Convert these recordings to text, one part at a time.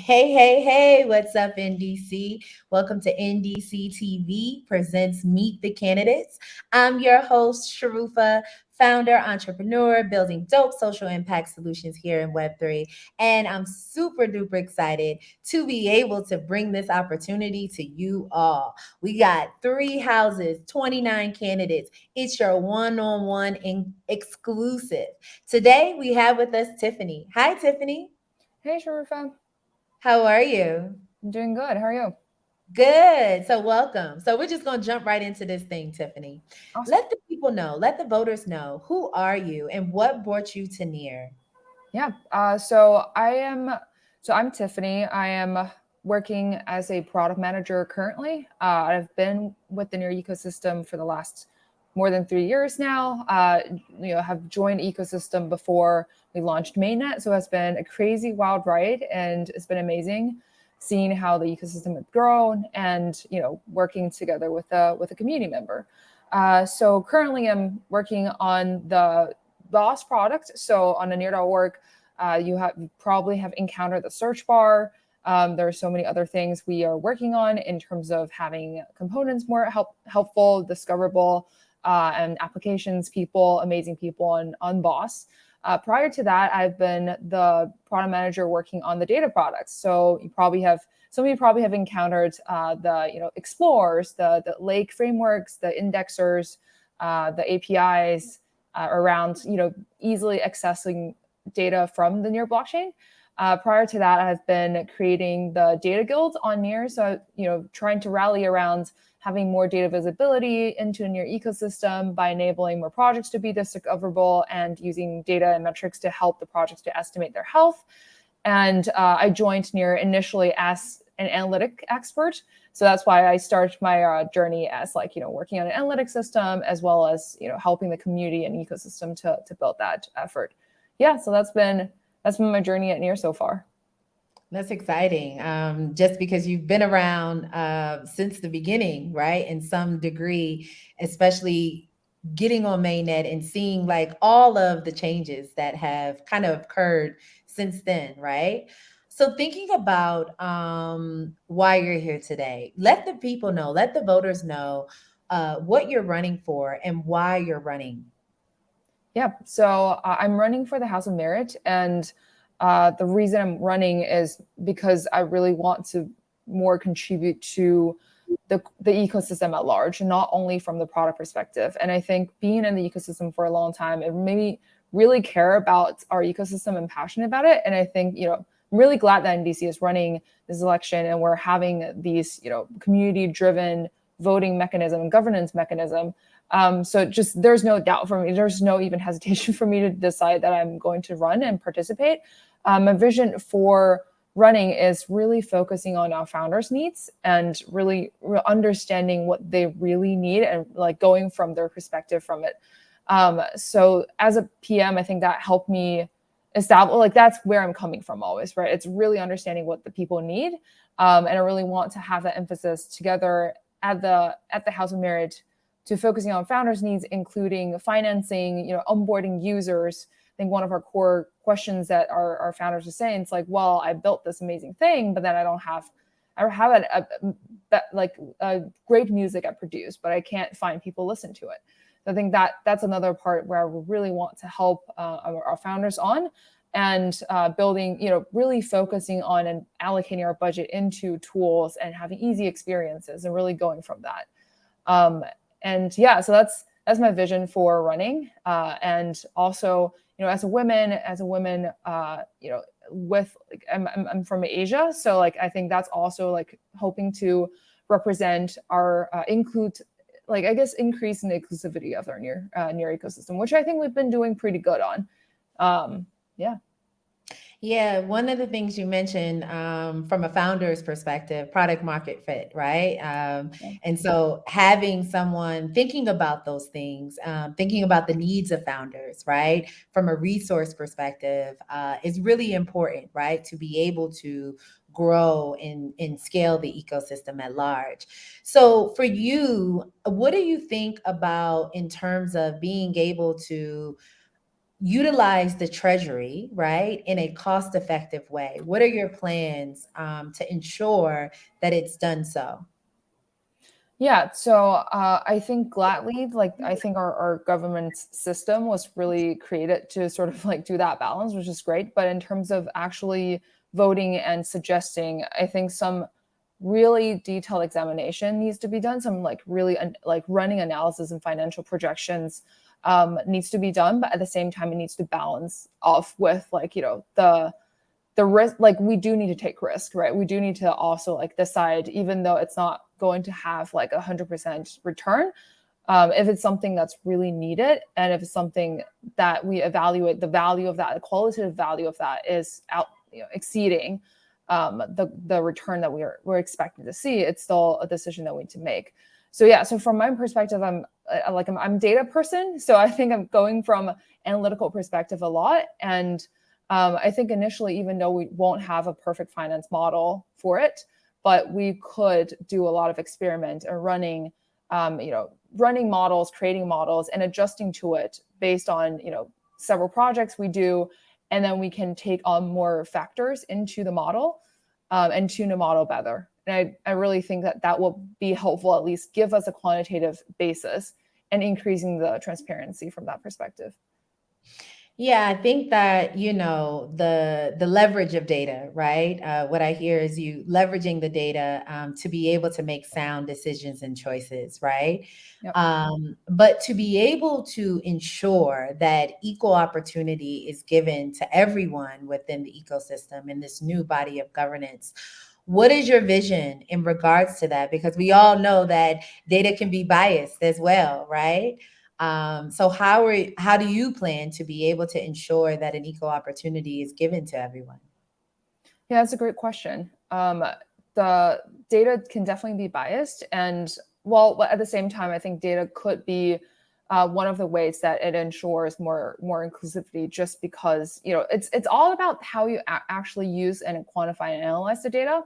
Hey, what's up, NDC? Welcome to NDC TV presents Meet the Candidates. I'm your host, Sharufa, founder, entrepreneur, building dope social impact solutions here in Web3. And I'm super duper excited to be able to bring this opportunity to you all. We got 3 houses, 29 candidates. It's your one on one exclusive. Today, we have with us Tiffany. Hi, Tiffany. Hey, Sharufa. How are you? I'm doing good. How are you? Good. So, welcome. So, we're just going to jump right into this thing, Tiffany. Awesome. Let the people know, let the voters know, who are you and what brought you to Near? Yeah. So I'm Tiffany. I am working as a product manager currently. I've been with the Near ecosystem for the last more than 3 years now. Have joined ecosystem before we launched mainnet. So it's been a crazy, wild ride, and it's been amazing seeing how the ecosystem has grown and working together with a community member. So currently, I'm working on the Boss product. So on the near.org, you probably have encountered the search bar. There are so many other things we are working on in terms of having components more helpful, discoverable, and applications, amazing people on Boss. Prior to that, I've been the product manager working on the data products. So some of you probably have encountered the explorers, the lake frameworks, the indexers, the APIs around easily accessing data from the Near blockchain. Prior to that, I've been creating the data guild on Near, so trying to rally around having more data visibility into a Near ecosystem by enabling more projects to be discoverable and using data and metrics to help the projects to estimate their health. And I joined Near initially as an analytic expert. So that's why I started my journey as working on an analytic system, as well as helping the community and ecosystem to build that effort. Yeah, so that's been my journey at Near so far. That's exciting. Just because you've been around since the beginning, right? In some degree, especially getting on mainnet and seeing like all of the changes that have kind of occurred since then, right? So thinking about why you're here today, let the people know, let the voters know what you're running for and why you're running. Yeah, so I'm running for the House of Merit, and the reason I'm running is because I really want to more contribute to the ecosystem at large, not only from the product perspective. And I think being in the ecosystem for a long time, it made me really care about our ecosystem and passionate about it. And I think I'm really glad that NDC is running this election, and we're having these community driven voting mechanism and governance mechanism. So just there's no doubt for me. There's no even hesitation for me to decide that I'm going to run and participate. My vision for running is really focusing on our founders' needs and really understanding what they really need and like going from their perspective from it. So as a PM, I think that helped me establish, like, that's where I'm coming from always, right? It's really understanding what the people need. And I really want to have that emphasis together at the House of Merit to focusing on founders' needs, including financing, onboarding users. I think one of our core questions that our founders are saying, it's like, well, I built this amazing thing, but then I don't have a great music I produce, but I can't find people listen to it. So I think that's another part where we really want to help our founders on, and building, really focusing on and allocating our budget into tools and having easy experiences and really going from that. And yeah, so that's my vision for running. And also, as a woman, with like, I'm from Asia, so like I think that's also like hoping to represent our include, like, I guess, increase in the inclusivity of our near ecosystem, which I think we've been doing pretty good on. Yeah. Yeah, one of the things you mentioned from a founder's perspective, product market fit, right? And so having someone thinking about those things, thinking about the needs of founders, right, from a resource perspective, is really important, right, to be able to grow and scale the ecosystem at large. So for you, what do you think about in terms of being able to utilize the treasury, right, in a cost effective way? What are your plans to ensure that it's done so? Yeah, so I think gladly, like I think our government system was really created to sort of like do that balance, which is great. But in terms of actually voting and suggesting, I think some really detailed examination needs to be done. Some like really like running analysis and financial projections needs to be done, but at the same time, it needs to balance off with like the risk. Like we do need to take risk, right? We do need to also like decide, even though it's not going to have like 100% return, if it's something that's really needed, and if it's something that we evaluate the value of that, the qualitative value of that is out, exceeding the return that we're expecting to see, it's still a decision that we need to make. So yeah, so from my perspective, I'm a data person, so I think I'm going from analytical perspective a lot. And I think initially, even though we won't have a perfect finance model for it, but we could do a lot of experiment and running models, creating models, and adjusting to it based on several projects we do, and then we can take on more factors into the model and tune the model better. And I really think that that will be helpful, at least give us a quantitative basis and increasing the transparency from that perspective. Yeah, I think that, the leverage of data, right? What I hear is you leveraging the data to be able to make sound decisions and choices, right? Yep. But to be able to ensure that equal opportunity is given to everyone within the ecosystem in this new body of governance. What is your vision in regards to that? Because we all know that data can be biased as well, right? So how do you plan to be able to ensure that an equal opportunity is given to everyone? Yeah, that's a great question. The data can definitely be biased, and while at the same time, I think data could be one of the ways that it ensures more inclusivity. Just because it's all about how you actually use and quantify and analyze the data.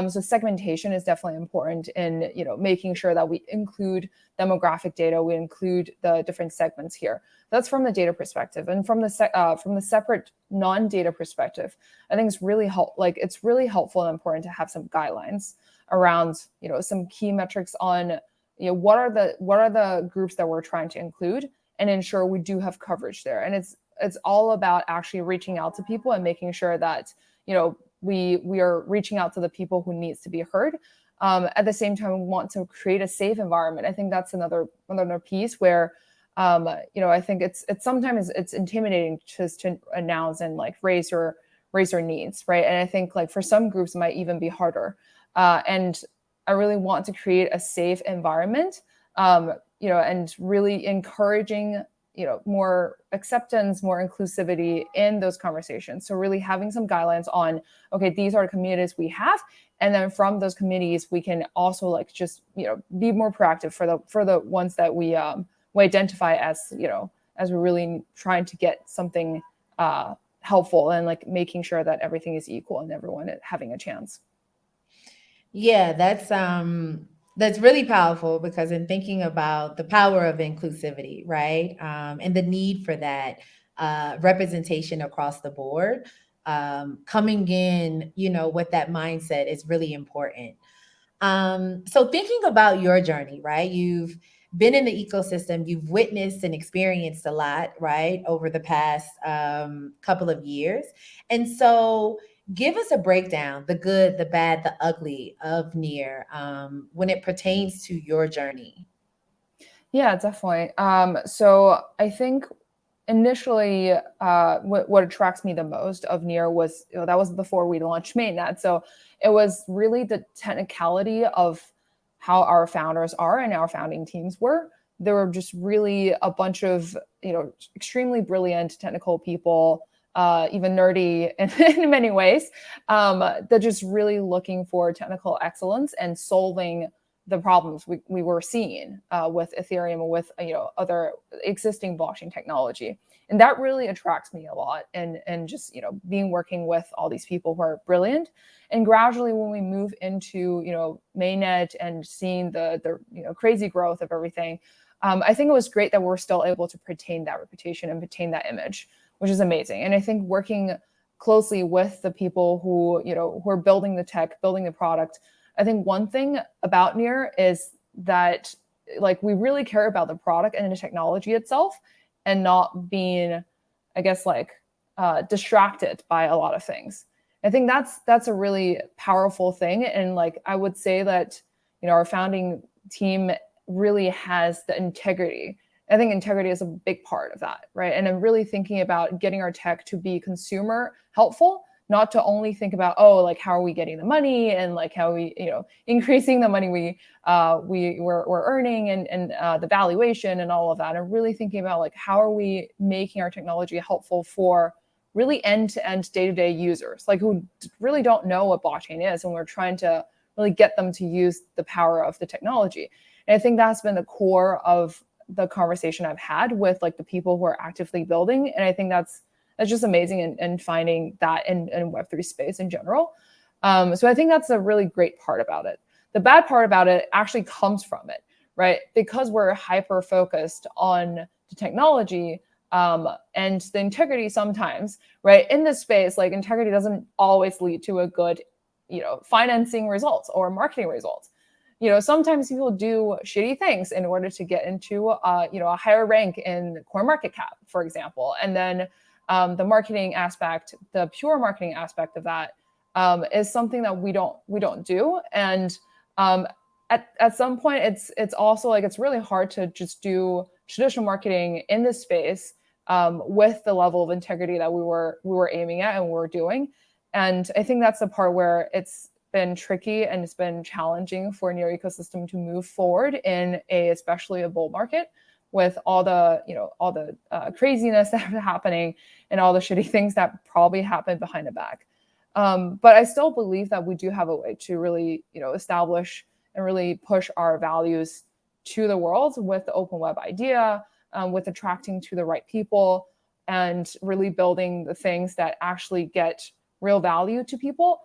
So segmentation is definitely important in making sure that we include demographic data, we include the different segments here. That's from the data perspective, and from the separate non-data perspective, I think it's really helpful and important to have some guidelines around some key metrics on what are the groups that we're trying to include, and ensure we do have coverage there. And it's all about actually reaching out to people and making sure that we are reaching out to the people who needs to be heard. At the same time, we want to create a safe environment. I think that's another piece where I think it's sometimes it's intimidating just to announce and like raise your needs, right? And I think like for some groups it might even be harder. And I really want to create a safe environment, and really encouraging more acceptance, more inclusivity in those conversations. So really having some guidelines on, okay, these are the communities we have, and then from those communities we can also like just be more proactive for the ones that we identify as as we're really trying to get something helpful, and like making sure that everything is equal and everyone having a chance. Yeah, that's really powerful, because in thinking about the power of inclusivity, right, and the need for that representation across the board, coming in, with that mindset is really important. So thinking about your journey, right? You've been in the ecosystem, you've witnessed and experienced a lot, right, over the past couple of years. And so give us a breakdown, the good, the bad, the ugly of NEAR, when it pertains to your journey. Yeah, definitely. So I think initially, what attracts me the most of NEAR was, that was before we launched mainnet. So it was really the technicality of how our founders are and our founding teams were. There were just really a bunch of, extremely brilliant technical people, even nerdy in many ways, that just really looking for technical excellence and solving the problems we were seeing with Ethereum or with other existing blockchain technology. And that really attracts me a lot. And just being working with all these people who are brilliant. And gradually, when we move into mainnet and seeing the crazy growth of everything, I think it was great that we're still able to retain that reputation and retain that image, which is amazing. And I think working closely with the people who, who are building the tech, building the product, I think one thing about Near is that like we really care about the product and the technology itself, and not being, I guess, like distracted by a lot of things. I think that's a really powerful thing. And like I would say that, our founding team really has the integrity. I think integrity is a big part of that, right? And I'm really thinking about getting our tech to be consumer helpful, not to only think about, oh, like how are we getting the money and like how we, increasing the money we're earning, and the valuation and all of that. And really thinking about like how are we making our technology helpful for really end-to-end day-to-day users, like who really don't know what blockchain is, and we're trying to really get them to use the power of the technology. And I think that's been the core of the conversation I've had with like the people who are actively building. And I think that's just amazing, and finding that in Web3 space in general. So I think that's a really great part about it. The bad part about it actually comes from it, right? Because we're hyper focused on the technology, and the integrity sometimes, right? In this space, like integrity doesn't always lead to a good, financing results or marketing results. Sometimes people do shitty things in order to get into, a higher rank in CoinMarketCap, for example. And then the marketing aspect, the pure marketing aspect of that, is something that we don't do. And at some point, it's also like it's really hard to just do traditional marketing in this space with the level of integrity that we were aiming at and we were doing. And I think that's the part where it's been tricky and it's been challenging for Near ecosystem to move forward in especially a bull market, with all the craziness that's happening and all the shitty things that probably happened behind the back. But I still believe that we do have a way to really establish and really push our values to the world with the open web idea, with attracting to the right people, and really building the things that actually get real value to people.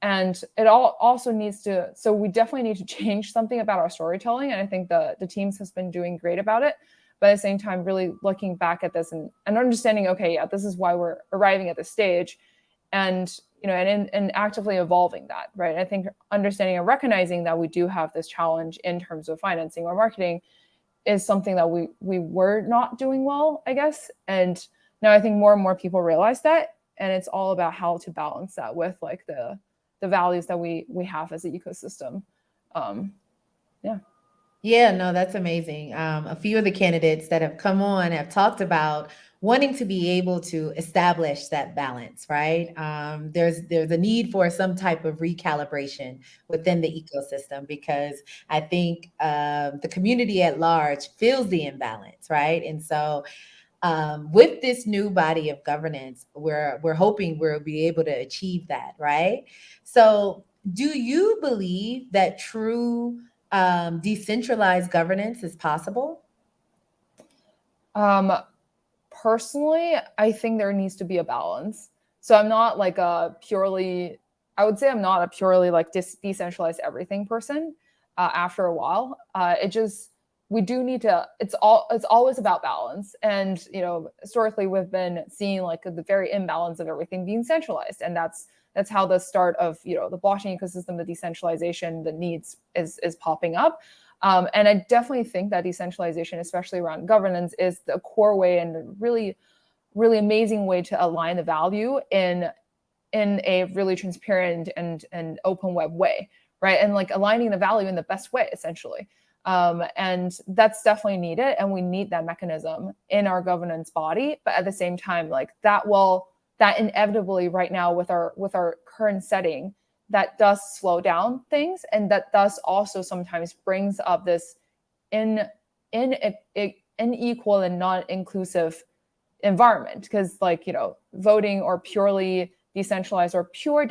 And it all also needs to, so we definitely need to change something about our storytelling. And I think the teams has been doing great about it. But at the same time, really looking back at this and understanding, okay, yeah, this is why we're arriving at this stage. And, and actively evolving that, right? I think understanding and recognizing that we do have this challenge in terms of financing or marketing is something that we were not doing well, I guess. And now I think more and more people realize that. And it's all about how to balance that with like the values that we have as an ecosystem. Yeah. Yeah, no, that's amazing. A few of the candidates that have come on have talked about wanting to be able to establish that balance, right? There's a need for some type of recalibration within the ecosystem, because I think the community at large feels the imbalance, right? And so with this new body of governance, we're hoping we'll be able to achieve that, right? So, do you believe that true decentralized governance is possible? Personally, I think there needs to be a balance. So I'm not like I would say I'm not a purely like decentralized everything person. After a while, we do need to. It's always about balance, and historically we've been seeing like the very imbalance of everything being centralized, and that's how the start of the blockchain ecosystem, the decentralization, the needs is popping up. And I definitely think that decentralization, especially around governance, is the core way and really, really amazing way to align the value in a really transparent and open web way, right? And like aligning the value in the best way, essentially. And that's definitely needed, and we need that mechanism in our governance body. But at the same time, like that inevitably right now with our current setting, that does slow down things, and that does also sometimes brings up this unequal and non-inclusive environment, because like voting or purely decentralized or pure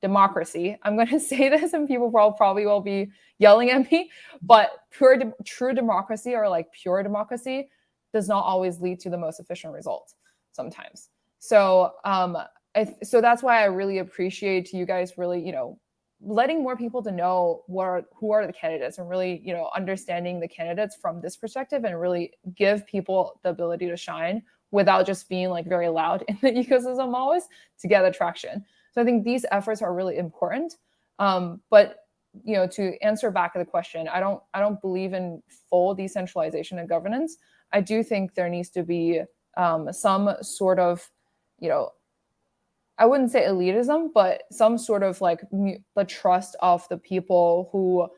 democracy, I'm going to say this and people probably will be yelling at me, but true democracy or like pure democracy does not always lead to the most efficient results sometimes. So so that's why I really appreciate you guys really letting more people to know who are the candidates, and really, understanding the candidates from this perspective, and really give people the ability to shine without just being like very loud in the ecosystem always to get attraction. So I think these efforts are really important. But to answer back to the question, I don't believe in full decentralization and governance. I do think there needs to be some sort of, I wouldn't say elitism, but some sort of like the trust of the people who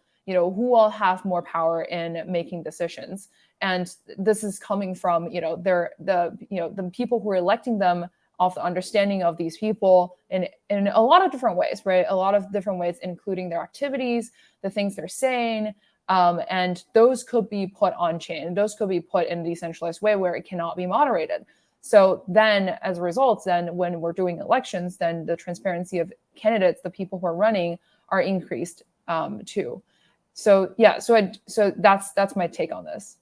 all have more power in making decisions. And this is coming from, the people who are electing them, of the understanding of these people in a lot of different ways, right? A lot of different ways, including their activities, the things they're saying. And those could be put on chain. Those could be put in a decentralized way where it cannot be moderated. So then, as a result, then when we're doing elections, then the transparency of candidates, the people who are running, are increased too. So yeah, so that's my take on this.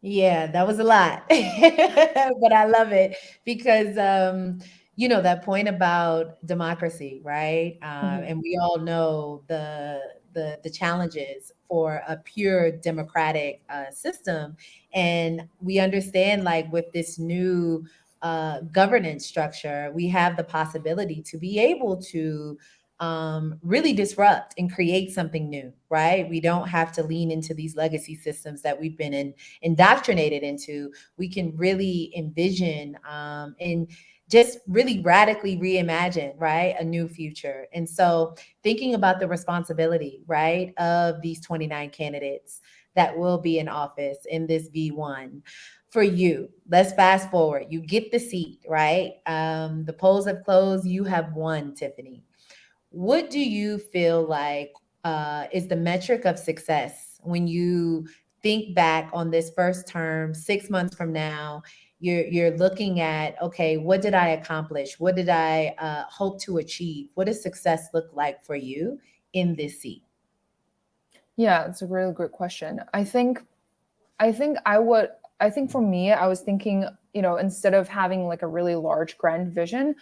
Yeah, that was a lot, but I love it because that point about democracy, right? Mhm. And we all know the challenges for a pure democratic system, and we understand like with this new governance structure, we have the possibility to be able to really disrupt and create something new, right? We don't have to lean into these legacy systems that we've been indoctrinated into. We can really envision and just really radically reimagine, right, a new future. And so thinking about the responsibility, right, of these 29 candidates that will be in office in this V1, for you, let's fast forward. You get the seat, right? The polls have closed. You have won, Tiffany. What do you feel like is the metric of success when you think back on this first term, 6 months from now? You're looking at, okay, what did I accomplish? What did I hope to achieve? What does success look like for you in this seat? Yeah, it's a really great question. I think for me, I was thinking, instead of having like a really large grand vision,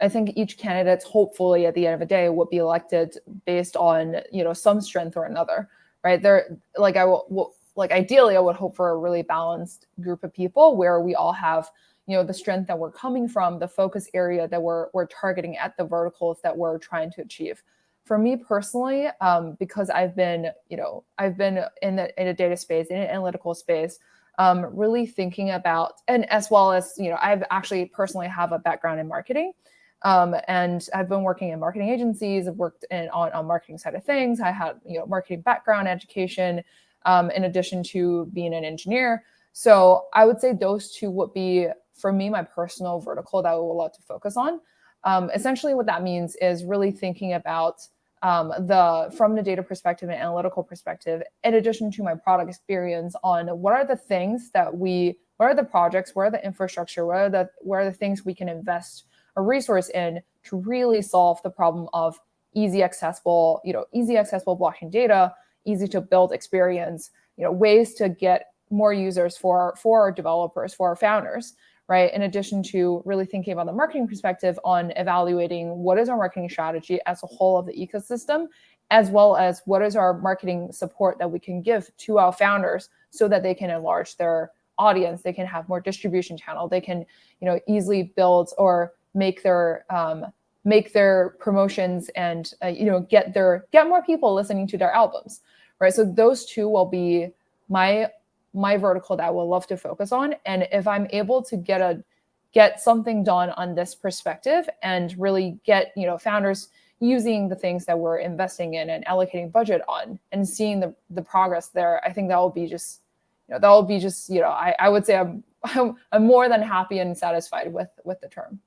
I think each candidate hopefully at the end of the day would be elected based on, some strength or another, right? There, like like ideally I would hope for a really balanced group of people where we all have, the strength that we're coming from, the focus area that we're targeting at, the verticals that we're trying to achieve. For me personally, because I've been in a data space, in an analytical space, really thinking about, and as well as, I've actually personally have a background in marketing. And I've been working in marketing agencies. I've worked on marketing side of things. I had, marketing background education, in addition to being an engineer. So I would say those two would be, for me, my personal vertical that I would love to focus on. Essentially, what that means is really thinking about, from the data perspective and analytical perspective, in addition to my product experience, on what are the things what are the projects, where are the infrastructure, where are the things we can invest a resource in to really solve the problem of easy accessible blockchain data, easy to build experience, ways to get more users for our developers, for our founders, right? In addition to really thinking about the marketing perspective on evaluating what is our marketing strategy as a whole of the ecosystem, as well as what is our marketing support that we can give to our founders so that they can enlarge their audience, they can have more distribution channel, they can, easily build or make their promotions and get more people listening to their albums, right? So those two will be my vertical that I would love to focus on. And if I'm able to get something done on this perspective and really get, founders using the things that we're investing in and allocating budget on and seeing the progress there, I think that will be just, I would say I'm more than happy and satisfied with the term.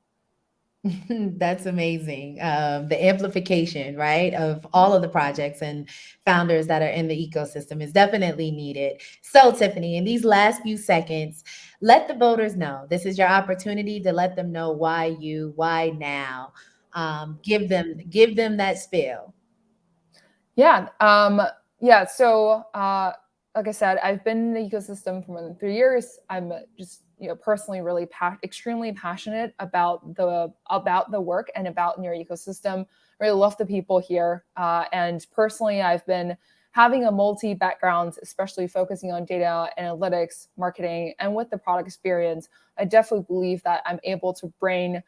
That's amazing. The amplification, right, of all of the projects and founders that are in the ecosystem is definitely needed. So, Tiffany, in these last few seconds, let the voters know. This is your opportunity to let them know why now. Give them that spiel. Yeah. Yeah. So like I said, I've been in the ecosystem for more than 3 years. I'm just personally really extremely passionate about the work and about near ecosystem. I really love the people here, and personally, I've been having a multi background, especially focusing on data analytics, marketing, and with the product experience. I definitely believe that I'm able to bring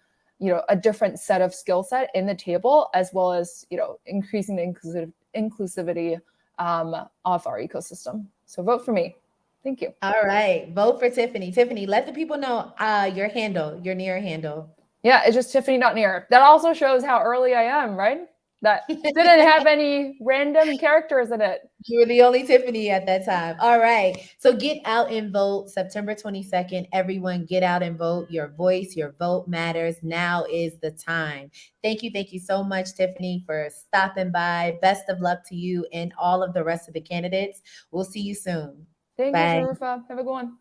a different set of skill set in the table, as well as increasing the inclusivity of our ecosystem. So vote for me. Thank you. All right. Vote for Tiffany. Tiffany, let the people know your handle, your near handle. Yeah, it's just Tiffany.near. That also shows how early I am, right? That didn't have any random characters in it. You were the only Tiffany at that time. All right. So get out and vote September 22nd. Everyone get out and vote. Your voice, your vote matters. Now is the time. Thank you. Thank you so much, Tiffany, for stopping by. Best of luck to you and all of the rest of the candidates. We'll see you soon. Thank you, Bye. Sharufa. Have a good one.